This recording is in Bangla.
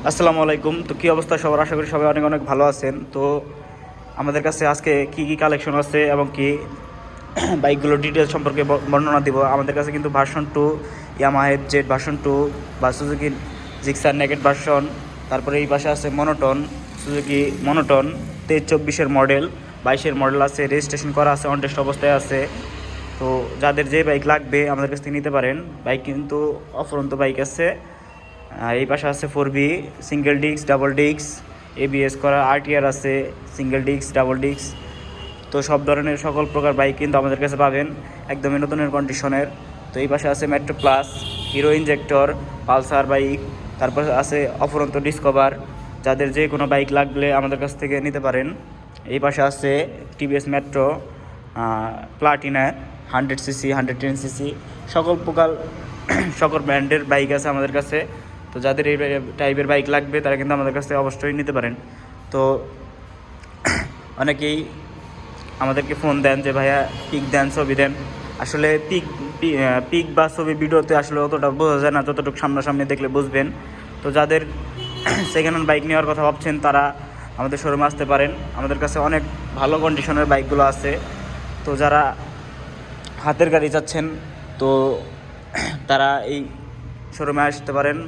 আসসালামু আলাইকুম। তো কী অবস্থা সবার? আশা করি সবাই অনেক অনেক ভালো আছেন। তো আমাদের কাছে আজকে কি কালেকশন আছে এবং কি বাইকগুলোর ডিটেলস সম্পর্কে বর্ণনা দিব। আমাদের কাছে কিন্তু ভার্সন 2 ইয়ামাহা এফজেড ভার্সন 2 বা সুজুকি জিক্সার নেকেট ভার্সন, তারপরে এই পাশে আছে মনোটন, সুজুকি মনোটন 23-24-এর মডেল, 22-এর মডেল আছে, রেজিস্ট্রেশন করা আছে, অন টেস্ট অবস্থায় আছে। তো যাদের যে বাইক লাগবে আমাদের কাছ থেকে নিতে পারেন। বাইক কিন্তু অফুরন্ত বাইক আছে। এই পাশে আছে 4B single disc, double disc, ABS করা RTR আছে, সিঙ্গেল ডিস্ক, ডাবল ডিস্ক। তো সব ধরনের সকল প্রকার বাইক কিন্তু আমাদের কাছে পাবেন একদমই নতুনের কন্ডিশনের। তো এই পাশে আছে metro plus, hero injector, Pulsar bike, তারপর আছে অফুরন্ত ডিসকভার। যাদের যে কোনো বাইক লাগলে আমাদের কাছ থেকে নিতে পারেন। এই পাশে আছে TVS metro, Platina 100cc, 110cc, সকল প্রকার সকল ব্র্যান্ডের বাইক আছে আমাদের কাছে। তো যাদের এই টাইপের বাইক লাগবে তারা কিন্তু আমাদের কাছে অবশ্যই নিতে পারেন। তো অনেকেই আমাদেরকে ফোন দেন যে ভাইয়া পিক দেন, ছবি দেন। আসলে পিক বা ছবি ভিডিওতে আসলে অতটা বোঝা যায় না, যতটুকু সামনাসামনি দেখলে বুঝবেন। তো যাদের সেকেন্ড হ্যান্ড বাইক নেওয়ার কথা ভাবছেন তারা আমাদের শোরুমে আসতে পারেন। আমাদের কাছে অনেক ভালো কন্ডিশনের বাইকগুলো আছে। তো যারা হাতের গাড়ি চাচ্ছেন তো তারা এই শোরুমে আসতে পারেন।